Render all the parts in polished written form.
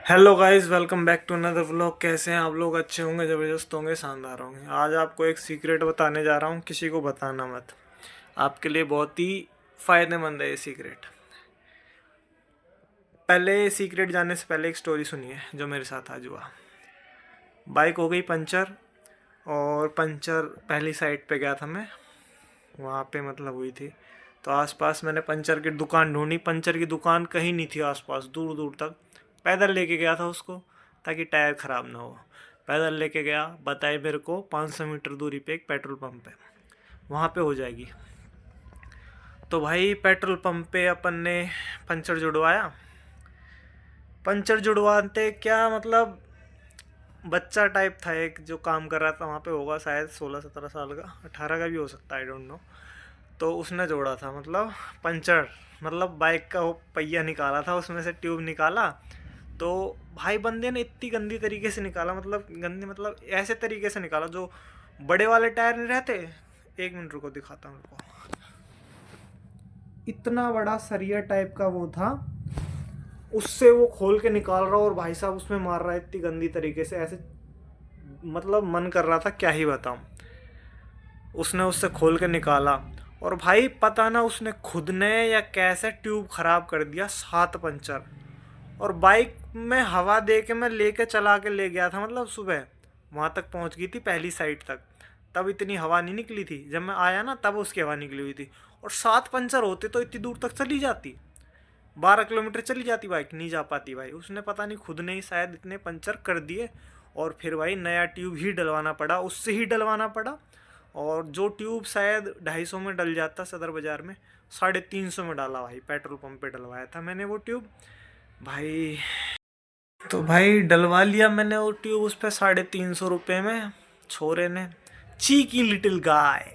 Hello guys, welcome back to another vlog. कैसे हैं आप लोग? अच्छे होंगे, ज़बरदस्त होंगे, शानदार होंगे। आज आपको एक सीक्रेट बताने जा रहा हूँ, किसी को बताना मत। आपके लिए बहुत ही फ़ायदेमंद है ये सीक्रेट। पहले सीक्रेट जानने से पहले एक स्टोरी सुनिए जो मेरे साथ आज हुआ। बाइक हो गई पंचर, और पंचर पहली साइड पे गया था मैं, वहाँ पे मतलब हुई थी। तो आसपास मैंने पंचर की दुकान ढूंढी, पंचर की दुकान कहीं नहीं थी आसपास, दूर दूर तक। पैदल लेके गया था उसको, ताकि टायर ख़राब ना हो। पैदल लेके गया, बताए मेरे को 500 मीटर दूरी पे एक पेट्रोल पंप है, वहाँ पे हो जाएगी। तो भाई पेट्रोल पंप पे अपन ने पंचर जुड़वाया। पंचर जुड़वाते क्या मतलब, बच्चा टाइप था एक जो काम कर रहा था वहाँ पे, होगा शायद 16-17 साल का, 18 का भी हो सकता है, आई डोंट नो। तो उसने जोड़ा था मतलब पंचर, मतलब बाइक का वो पहिया निकाला था, उसमें से ट्यूब निकाला। तो भाई बंदे ने इतनी गंदी तरीके से निकाला, मतलब गंदी मतलब ऐसे तरीके से निकाला जो बड़े वाले टायर नहीं रहते। एक मिनट रुको, दिखाता हूँ रुको। इतना बड़ा सरिया टाइप का वो था, उससे वो खोल के निकाल रहा, और भाई साहब उसमें मार रहा है इतनी गंदी तरीके से, ऐसे मतलब मन कर रहा था क्या ही बताऊं। उसने उससे खोल के निकाला, और भाई पता ना उसने खुद ने या कैसे ट्यूब खराब कर दिया, 7 पंचर। और बाइक में हवा दे के मैं लेके चला के ले गया था, मतलब सुबह वहाँ तक पहुँच गई थी पहली साइड तक। तब इतनी हवा नहीं निकली थी, जब मैं आया ना तब उसकी हवा निकली हुई थी। और 7 पंचर होते तो इतनी दूर तक चली जाती, 12 किलोमीटर चली जाती बाइक, नहीं जा पाती भाई। उसने पता नहीं खुद ने ही शायद इतने पंचर कर दिए। और फिर भाई नया ट्यूब ही डलवाना पड़ा, उससे ही डलवाना पड़ा। और जो ट्यूब शायद 250 में डल जाता सदर बाज़ार में, 350 में डाला भाई, पेट्रोल पंप पे डलवाया था मैंने वो ट्यूब भाई। तो भाई डलवा लिया मैंने वो ट्यूब उस पर 350 रुपये में। छोरे ने, चीकी लिटिल गाय,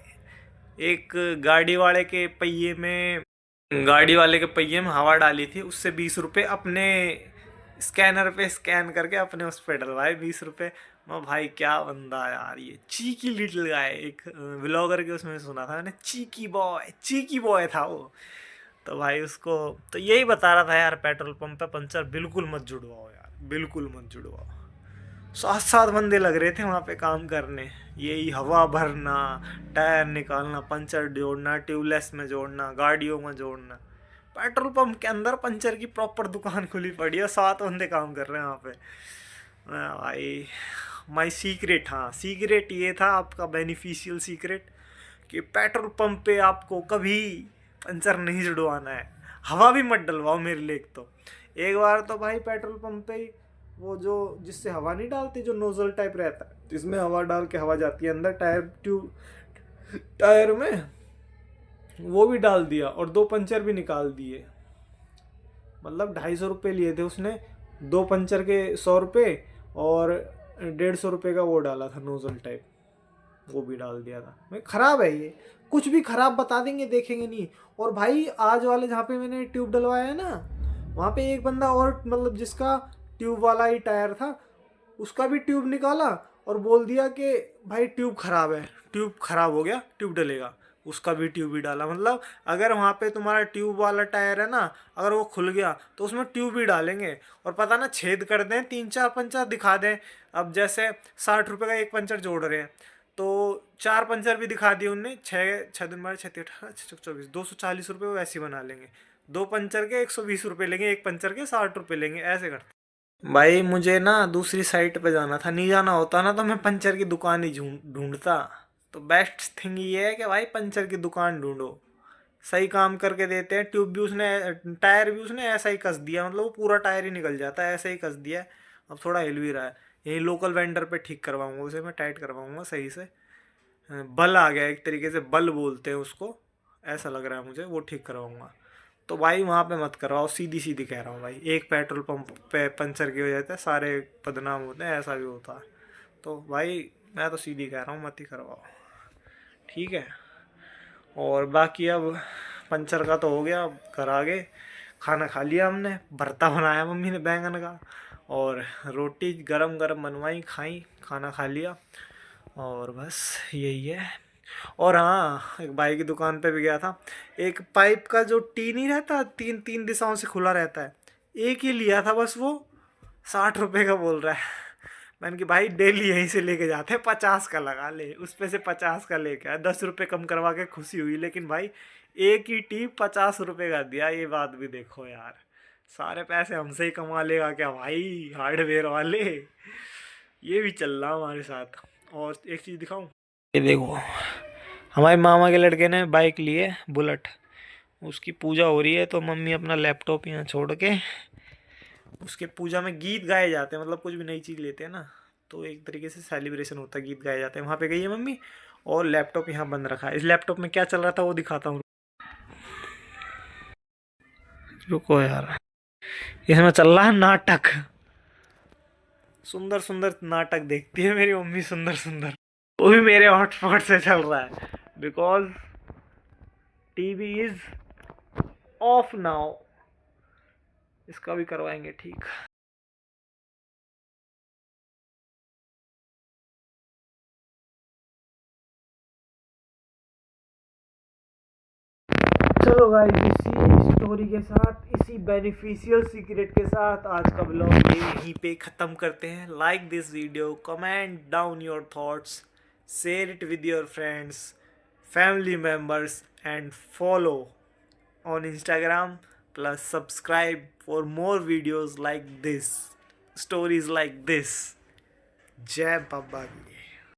एक गाड़ी वाले के पहिए में हवा डाली थी, उससे 20 रुपये अपने स्कैनर पे स्कैन करके अपने उस पर डलवाए 20 रुपये। मैं भाई क्या बंदा है यार, ये चीकी लिटिल गाय। एक व्लॉगर के उसमें सुना था मैंने, चीकी बॉय था वो। तो भाई उसको, तो यही बता रहा था यार, पेट्रोल पंप पे पंचर बिल्कुल मत जुड़वाओ यार, बिल्कुल मत जुड़वाओ। 7-7 बंदे लग रहे थे वहाँ पे काम करने, यही हवा भरना, टायर निकालना, पंचर जोड़ना, ट्यूबलेस में जोड़ना, गाड़ियों में जोड़ना। पेट्रोल पंप के अंदर पंचर की प्रॉपर दुकान खुली पड़ी है, 7 बंदे काम कर रहे हैं वहाँ पे। भाई माई सीक्रेट, हाँ सीक्रेट ये था आपका, बेनिफिशियल सीक्रेट, कि पेट्रोल पंप पे आपको कभी पंचर नहीं जुड़वाना है। हवा भी मत डलवाओ मेरे लिए। एक बार तो भाई पेट्रोल पंप पे ही, वो जो जिससे हवा नहीं डालती, जो नोजल टाइप रहता है जिसमें हवा डाल के हवा जाती है अंदर टायर में, वो भी डाल दिया और 2 पंचर भी निकाल दिए। मतलब 250 रुपये लिए थे उसने, 2 पंचर के 100 रुपये, और 150 रुपये का वो डाला था नोजल टाइप, वो भी डाल दिया था। मैं खराब है ये, कुछ भी खराब बता देंगे, देखेंगे नहीं। और भाई आज वाले जहाँ पे मैंने ट्यूब डलवाया है ना, वहाँ पे एक बंदा और, मतलब जिसका ट्यूब वाला ही टायर था, उसका भी ट्यूब निकाला और बोल दिया कि भाई ट्यूब खराब है, ट्यूब खराब हो गया, ट्यूब डलेगा। उसका भी ट्यूब ही डाला। मतलब अगर वहाँ पे तुम्हारा ट्यूब वाला टायर है ना, अगर वो खुल गया तो उसमें ट्यूब ही डालेंगे, और पता ना छेद कर दें, 3-4 पंचर दिखा दें। अब जैसे 60 रुपये का एक पंचर जोड़ रहे हैं, तो 4 पंचर भी दिखा दिए उनने, छः छः दिन बाद, 6 3 18 6 24, 240 रुपये वो वैसे ही बना लेंगे। 2 पंचर के 120 रुपये लेंगे, एक पंचर के 60 रुपये लेंगे, ऐसे करते। भाई मुझे ना दूसरी साइट पे जाना था, नहीं जाना होता ना तो मैं पंचर की दुकान ही ढूंढता। तो बेस्ट थिंग ये है कि भाई पंचर की दुकान ढूंढो, सही काम करके देते हैं। ट्यूब भी उसने, टायर भी उसने ऐसा ही कस दिया, मतलब वो पूरा टायर ही निकल जाता है, ऐसा ही कस दिया है। अब थोड़ा हिल भी रहा है, यही लोकल वेंडर पे ठीक करवाऊंगा उसे, मैं टाइट करवाऊंगा सही से। बल आ गया एक तरीके से, बल बोलते हैं उसको, ऐसा लग रहा है मुझे, वो ठीक करवाऊंगा। तो भाई वहाँ पे मत करवाओ, सीधी सीधी कह रहा हूँ भाई, एक पेट्रोल पंप पे पंचर की वजह से सारे बदनाम होते हैं, ऐसा भी होता है। तो भाई मैं तो सीधी कह रहा हूँ, मत ही करवाओ, ठीक है। और बाकी अब पंचर का तो हो गया, अब घर आ गए, खाना खा लिया हमने, भरता बनाया मम्मी ने बैंगन का, और रोटी गरम गरम बनवाई, खाई, खाना खा लिया, और बस यही है। और हाँ, एक भाई की दुकान पे भी गया था। एक पाइप का जो टी नहीं रहता, तीन तीन दिशाओं से खुला रहता है, एक ही लिया था बस वो, 60 रुपये का बोल रहा है। मैंने कि भाई डेली यहीं से लेके जाते हैं, 50 का लगा ले, उस पे से 50 का लेके आया, 10 रुपये कम करवा के खुशी हुई, लेकिन भाई एक ही टी 50 रुपये का दिया। ये बात भी देखो यार, सारे पैसे हमसे ही कमा लेगा क्या भाई हार्डवेयर वाले। ये भी चल रहा हमारे साथ। और एक चीज़ दिखाऊं, ये देखो, हमारे मामा के लड़के ने बाइक ली है बुलेट, उसकी पूजा हो रही है, तो मम्मी अपना लैपटॉप यहाँ छोड़ के, उसके पूजा में गीत गाए जाते हैं, मतलब कुछ भी नई चीज़ लेते हैं ना, तो एक तरीके से सेलिब्रेशन होता है, गीत गाए जाते हैं, वहाँ पे गई है मम्मी, और लैपटॉप यहाँ बंद रखा है। इस लैपटॉप में क्या चल रहा था वो दिखाता हूँ, रुको यार। इसमें चल रहा है नाटक, सुंदर सुंदर नाटक देखती है मेरी मम्मी, सुंदर सुंदर, वो भी मेरे हॉटस्पॉट से चल रहा है, because TV is of now. इसका भी करवाएंगे ठीक। चलो गाइस, इसी स्टोरी के साथ, इसी बेनिफिशियल सीक्रेट के साथ आज का ब्लॉग ये यहीं पे ख़त्म करते हैं। Like this video, comment down your thoughts, share it with your friends, family members and follow on Instagram, plus subscribe for more videos like this, stories like this. जय बाबा की।